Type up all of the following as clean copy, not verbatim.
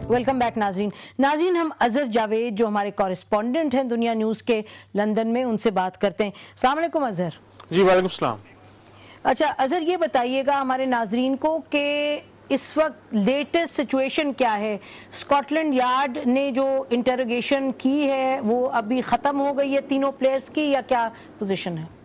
Welcome back नाज़रीन हम अजहर जावेद जो हमारे कॉरेस्पॉन्डेंट हैं दुनिया न्यूज़ के लंदन में, उनसे बात करते हैं। अस्सलाम वालेकुम अजहर। जी वालेकुम सलाम। अच्छा अजहर, ये बताइएगा हमारे नाजरीन को कि इस वक्त लेटेस्ट सिचुएशन क्या है? स्कॉटलैंड यार्ड ने जो इंटरोगेशन की है वो अभी ख़त्म हो गई है तीनों प्लेयर्स की, या क्या पोजीशन है?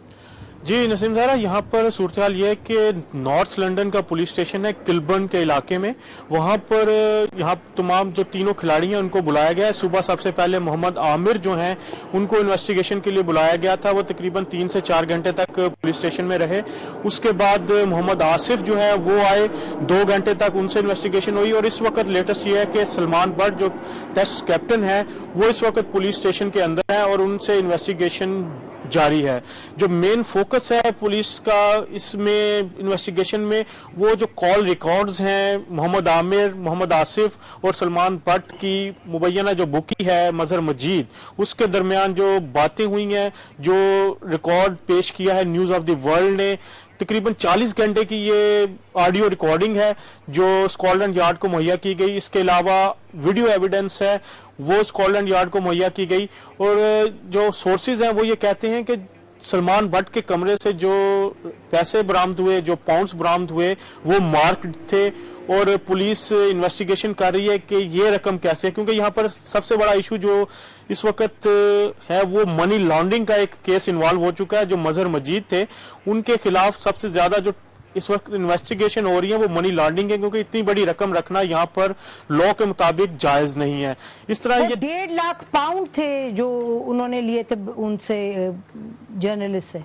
जी नसीम ज़ारा, यहाँ पर सूरत हाल ये है कि नॉर्थ लंदन का पुलिस स्टेशन है किलबर्न के इलाके में, वहाँ पर यहाँ तमाम जो तीनों खिलाड़ी हैं उनको बुलाया गया है। सुबह सबसे पहले मोहम्मद आमिर जो हैं उनको इन्वेस्टिगेशन के लिए बुलाया गया था, वो तकरीबन 3 से 4 घंटे तक पुलिस स्टेशन में रहे। उसके बाद मोहम्मद आसिफ जो है वो आए, 2 घंटे तक उनसे इन्वेस्टिगेशन हुई। और इस वक्त लेटेस्ट ये है कि सलमान बट जो टेस्ट कैप्टन है वो इस वक्त पुलिस स्टेशन के अंदर है और उनसे इन्वेस्टिगेशन जारी है। जो मेन फोकस है पुलिस का इसमें इन्वेस्टिगेशन में, वो जो कॉल रिकॉर्ड्स हैं मोहम्मद आमिर, मोहम्मद आसिफ और सलमान बट की मुबैना जो बुकी है मजहर मजीद, उसके दरमियान जो बातें हुई हैं, जो रिकॉर्ड पेश किया है न्यूज़ ऑफ द वर्ल्ड ने, तकरीबन 40 घंटे की ये ऑडियो रिकॉर्डिंग है जो स्कॉटलैंड यार्ड को मुहैया की गई। इसके अलावा वीडियो एविडेंस है वो स्कॉटलैंड यार्ड को मुहैया की गई। और जो सोर्सेज हैं वो ये कहते हैं कि सलमान बट के कमरे से जो पैसे बरामद हुए, जो पाउंड्स बरामद हुए, वो मार्क्ड थे। और पुलिस इन्वेस्टिगेशन कर रही है कि ये रकम कैसे है, क्योंकि यहाँ पर सबसे बड़ा इशू जो इस वक्त है वो मनी लॉन्ड्रिंग का एक केस इन्वॉल्व हो चुका है। जो मजहर मजीद थे उनके खिलाफ सबसे ज्यादा जो इस वक्त इन्वेस्टिगेशन हो रही है वो मनी लॉन्ड्रिंग है, क्योंकि इतनी बड़ी रकम रखना यहाँ पर लॉ के मुताबिक जायज नहीं है। इस तरह ये 1.5 लाख पाउंड थे जो उन्होंने लिए थे उनसे जर्नलिस्ट से।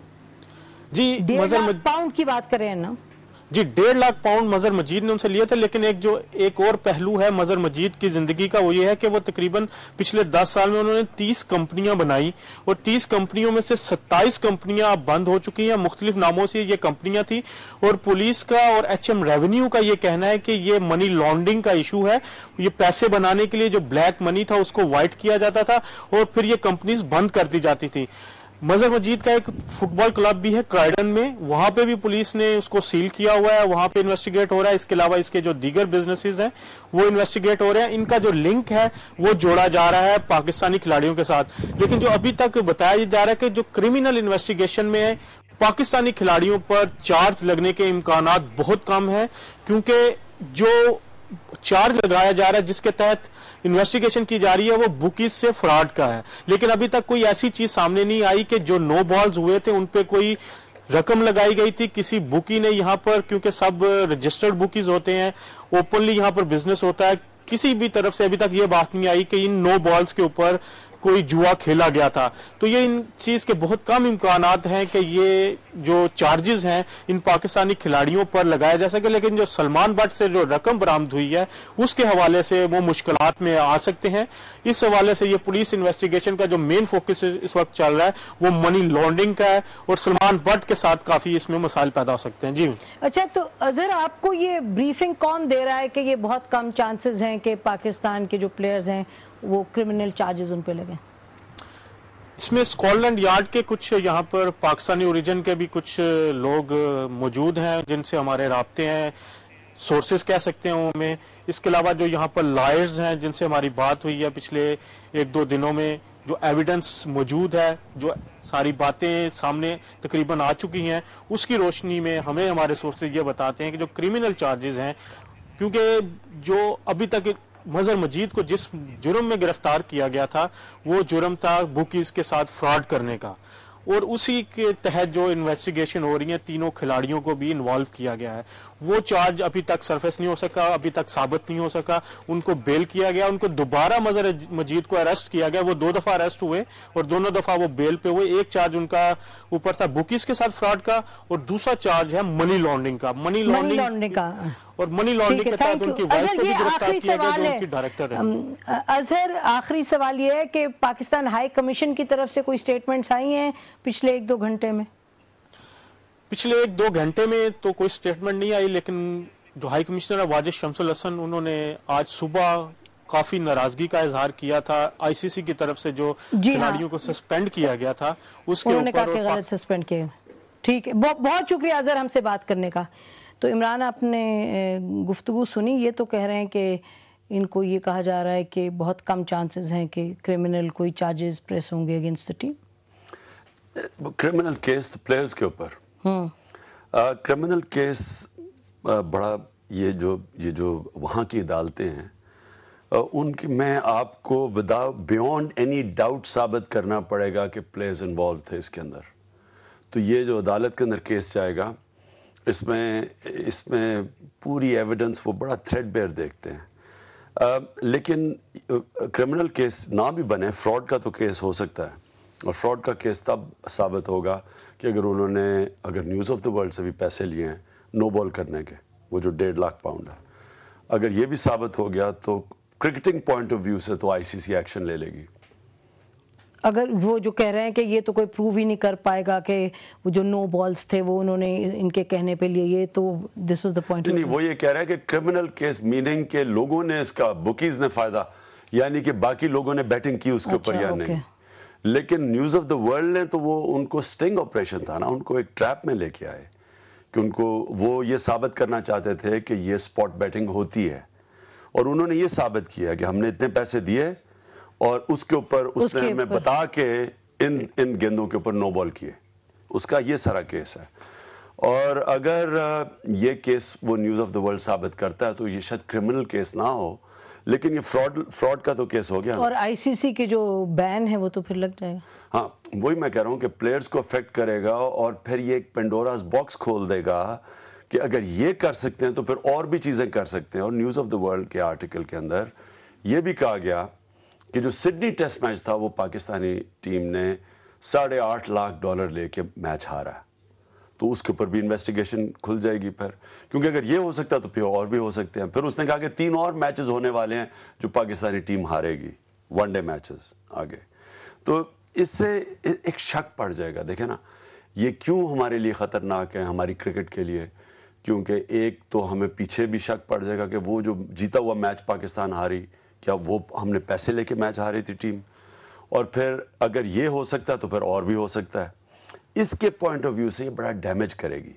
जी, 1.5 लाख पाउंड की बात कर रहे हैं ना जी, 1.5 लाख पाउंड मजहर मजीद ने उनसे लिए थे। लेकिन एक और पहलू है मजहर मजीद की जिंदगी का, वो ये है कि वो तकरीबन पिछले 10 साल में उन्होंने 30 कंपनियां बनाई और 30 कंपनियों में से 27 कंपनियां अब बंद हो चुकी हैं। मुख्तलिफ नामों से ये कंपनियां थी और पुलिस का और HM रेवेन्यू का ये कहना है कि ये मनी लॉन्ड्रिंग का इशू है। ये पैसे बनाने के लिए जो ब्लैक मनी था उसको व्हाइट किया जाता था और फिर ये कंपनीज बंद कर दी जाती थी। मजहर मजीद का एक फुटबॉल क्लब भी है क्राइडन में, वहां पे भी पुलिस ने उसको सील किया हुआ है, वहां पे इन्वेस्टिगेट हो रहा है। इसके अलावा इसके जो दीगर बिजनेसेस हैं वो इन्वेस्टिगेट हो रहे हैं। इनका जो लिंक है वो जोड़ा जा रहा है पाकिस्तानी खिलाड़ियों के साथ। लेकिन जो अभी तक बताया जा रहा है कि जो क्रिमिनल इन्वेस्टिगेशन में है पाकिस्तानी खिलाड़ियों पर चार्ज लगने के इम्कानात बहुत कम है, क्योंकि जो चार्ज लगाया जा रहा है जिसके तहत इन्वेस्टिगेशन की जा रही है वो बुकीज से फ्रॉड का है। लेकिन अभी तक कोई ऐसी चीज सामने नहीं आई कि जो नो बॉल्स हुए थे उन पे कोई रकम लगाई गई थी किसी बुकी ने यहाँ पर, क्योंकि सब रजिस्टर्ड बुकीज होते हैं, ओपनली यहाँ पर बिजनेस होता है। किसी भी तरफ से अभी तक ये बात नहीं आई कि इन नो बॉल्स के ऊपर कोई जुआ खेला गया था। तो ये इन चीज के बहुत कम इम्कानात हैं कि ये जो चार्जेस हैं इन पाकिस्तानी खिलाड़ियों पर लगाया जा सके। लेकिन जो सलमान बट से जो रकम बरामद हुई है उसके हवाले से वो मुश्किलात में आ सकते हैं। इस हवाले से ये पुलिस इन्वेस्टिगेशन का जो मेन फोकस इस वक्त चल रहा है वो मनी लॉन्ड्रिंग का है और सलमान बट के साथ काफी इसमें मसाइल पैदा हो सकते हैं। जी अच्छा, तो अजहर आपको ये ब्रीफिंग कौन दे रहा है कि ये बहुत कम चांसेस हैं कि पाकिस्तान के जो प्लेयर्स हैं वो क्रिमिनल चार्जेस उन पे लगे? इसमें स्कॉटलैंड यार्ड के कुछ यहाँ पर पाकिस्तानी ओरिजिन के भी कुछ लोग मौजूद हैं जिनसे हमारे राब्ते हैं, सोर्सेज कह सकते हैं उनमें। इसके अलावा जो यहाँ पर लॉयर्स हैं जिनसे हमारी बात हुई है पिछले 1-2 दिनों में, जो एविडेंस मौजूद है, जो सारी बातें सामने तकरीबन आ चुकी हैं, उसकी रोशनी में हमें हमारे सोर्सेज ये बताते हैं कि जो क्रिमिनल चार्जेस हैं, क्योंकि जो अभी तक मजहर मजीद को जिस जुर्म में गिरफ्तार किया गया था वो जुर्म था बुकीज के साथ फ्रॉड करने का, और उसी के तहत जो इन्वेस्टिगेशन हो रही है तीनों खिलाड़ियों को भी इन्वॉल्व किया गया है। वो चार्ज अभी तक सरफेस नहीं हो सका, अभी तक साबित नहीं हो सका। उनको बेल किया गया, उनको दोबारा मजहर मजीद को अरेस्ट किया गया। वो 2 दफा अरेस्ट हुए और दोनों दफा वो बेल पे हुए। एक चार्ज उनका ऊपर था बुकीज के साथ फ्रॉड का और दूसरा चार्ज है मनी लॉन्ड्रिंग का। मनी लॉन्ड्रिंग का और मनी लॉन्ड्रिंग के तहत उनकी वाइफ को भी गिरफ्तार किया गया जो उनकी डायरेक्टर है। अजहर, आखिरी सवाल ये है कि पाकिस्तान हाई कमीशन की तरफ से कोई स्टेटमेंट्स आई हैं पिछले 1-2 घंटे में? पिछले 1-2 घंटे में तो कोई स्टेटमेंट नहीं आई, लेकिन जो हाई कमिश्नर है वाजिद शमसुल हसन, उन्होंने आज सुबह काफी नाराजगी का इजहार किया था ICC की तरफ से जो खिलाड़ियों को सस्पेंड किया गया था उसके ऊपर। गलत सस्पेंड किया। ठीक है, बहुत शुक्रिया अजहर हमसे बात करने का। तो इमरान, आपने गुफ्तगू सुनी, ये तो कह रहे हैं कि ان کو یہ کہا جا رہا ہے کہ بہت کم چانسز ہیں کہ کرمنل کوئی چارجز پریس ہوں گے against the team. Criminal case players کے اوپر کرمنل کیس بڑا یہ جو وہاں کی عدالتیں ہیں ان کی میں آپ کو بیونڈ اینی ڈاؤٹ ثابت کرنا پڑے گا کہ پلیئرز انوالو تھے اس کے اندر. تو یہ جو عدالت کے اندر کیس جائے گا اس میں پوری ایویڈنس وہ بڑا تھریڈ بیئر دیکھتے ہیں. لیکن کرمنل کیس نہ بھی بنے فراڈ کا تو کیس ہو سکتا ہے, اور فراڈ کا کیس تب ثابت ہوگا کہ اگر نیوز آف دا ورلڈ سے بھی پیسے لیے ہیں نو بال کرنے کے, وہ جو 1.5 لاکھ پاؤنڈ ہے, اگر یہ بھی ثابت ہو گیا تو کرکٹنگ پوائنٹ آف ویو سے تو آئی سی سی ایکشن لے لے گی. اگر وہ جو کہہ رہے ہیں کہ یہ تو کوئی پروو ہی نہیں کر پائے گا کہ وہ جو نو بالز تھے وہ انہوں نے ان کے کہنے پہ لیے, یہ تو دس واز دا پوائنٹ. نہیں, وہ یہ کہہ رہا ہے کہ کرمنل کیس میننگ کہ لوگوں نے اس کا بکیز نے فائدہ, یعنی کہ باقی لوگوں نے بیٹنگ کی اس کے اوپر یا نہیں. لیکن نیوز آف دا ورلڈ نے تو وہ ان کو سٹنگ آپریشن تھا نا, ان کو ایک ٹریپ میں لے کے آئے کہ ان کو وہ یہ ثابت کرنا چاہتے تھے کہ یہ سپاٹ بیٹنگ ہوتی ہے, اور انہوں نے یہ ثابت کیا کہ ہم نے اتنے پیسے دیے اور اس کے اوپر اس نے ہمیں بتا کے ان گیندوں کے اوپر نو بال کیے. اس کا یہ سارا کیس ہے. اور اگر یہ کیس وہ نیوز آف دا ورلڈ ثابت کرتا ہے تو یہ شاید کرمنل کیس نہ ہو, لیکن یہ فراڈ کا تو کیس ہو گیا. اور آئی سی سی کے جو بین ہے وہ تو پھر لگ جائے گا. ہاں, وہی میں کہہ رہا ہوں کہ پلیئرز کو افیکٹ کرے گا, اور پھر یہ ایک پینڈوراز باکس کھول دے گا کہ اگر یہ کر سکتے ہیں تو پھر اور بھی چیزیں کر سکتے ہیں. اور نیوز آف دا ورلڈ کے آرٹیکل کے اندر یہ بھی کہا گیا کہ جو سڈنی ٹیسٹ میچ تھا وہ پاکستانی ٹیم نے $8.5 لاکھ لے کے میچ ہارا, تو اس کے اوپر بھی انویسٹیگیشن کھل جائے گی پھر, کیونکہ اگر یہ ہو سکتا ہے تو پھر اور بھی ہو سکتے ہیں. پھر اس نے کہا کہ 3 اور میچز ہونے والے ہیں جو پاکستانی ٹیم ہارے گی, 1 ڈے میچز آگے. تو اس سے ایک شک پڑ جائے گا. دیکھیں نا, یہ کیوں ہمارے لیے خطرناک ہے, ہماری کرکٹ کے لیے, کیونکہ ایک تو ہمیں پیچھے بھی شک پڑ جائے گا کہ وہ جو جیتا ہوا میچ پاکستان ہاری, کیا وہ ہم نے پیسے لے کے میچ ہاری تھی ٹیم, اور پھر اگر یہ ہو سکتا ہے تو پھر اور بھی ہو سکتا ہے. اس کے پوائنٹ آف ویو سے یہ بڑا ڈیمیج کرے گی.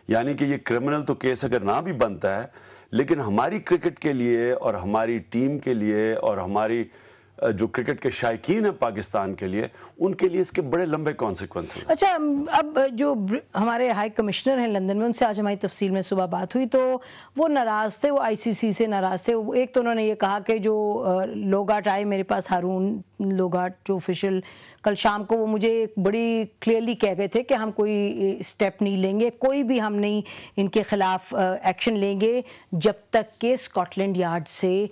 یعنی کہ یہ کرمنل تو کیس اگر نہ بھی بنتا ہے, لیکن ہماری کرکٹ کے لیے اور ہماری ٹیم کے لیے اور ہماری جو کرکٹ کے شائقین ہیں پاکستان کے لیے, ان کے لیے اس کے بڑے لمبے کانسیکوینسز ہیں. اچھا, اب جو ہمارے ہائی کمشنر ہیں لندن میں, ان سے آج ہماری تفصیل میں صبح بات ہوئی تو وہ ناراض تھے, وہ آئی سی سی سے ناراض تھے. ایک تو انہوں نے یہ کہا کہ جو لوگاٹ آئے میرے پاس, ہارون لوگاٹ جو آفیشیل, کل شام کو وہ مجھے ایک بڑی کلیئرلی کہہ گئے تھے کہ ہم کوئی سٹیپ نہیں لیں گے, کوئی بھی ہم نہیں ان کے خلاف ایکشن لیں گے جب تک کہ اسکاٹ لینڈ یارڈ سے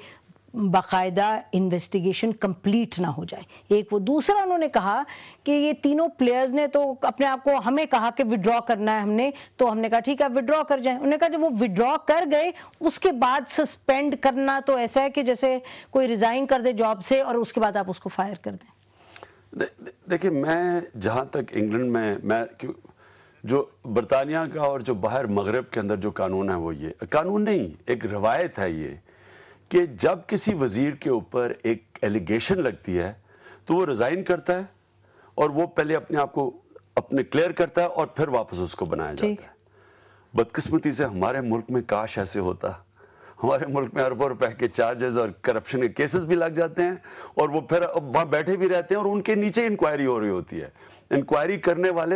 باقاعدہ انویسٹیگیشن کمپلیٹ نہ ہو جائے. ایک وہ, دوسرا انہوں نے کہا کہ یہ تینوں پلیئرز نے تو اپنے آپ کو ہمیں کہا کہ وڈرا کرنا ہے ہم نے, تو ہم نے کہا ٹھیک ہے وڈرا کر جائیں. انہوں نے کہا جب وہ وڈرا کر گئے اس کے بعد سسپینڈ کرنا تو ایسا ہے کہ جیسے کوئی ریزائن کر دے جاب سے اور اس کے بعد آپ اس کو فائر کر دیں. دیکھیں, میں جہاں تک انگلینڈ میں جو برطانیہ کا اور جو باہر مغرب کے اندر جو قانون ہے وہ یہ قانون نہیں, ایک روایت ہے یہ کہ جب کسی وزیر کے اوپر ایک ایلیگیشن لگتی ہے تو وہ ریزائن کرتا ہے اور وہ پہلے اپنے آپ کو کلیئر کرتا ہے اور پھر واپس اس کو بنایا جاتا ہے. بدقسمتی سے ہمارے ملک میں کاش ایسے ہوتا. ہمارے ملک میں اربوں روپے کے چارجز اور کرپشن کے کیسز بھی لگ جاتے ہیں, اور وہ پھر وہاں بیٹھے بھی رہتے ہیں اور ان کے نیچے انکوائری ہو رہی ہوتی ہے. انکوائری کرنے والے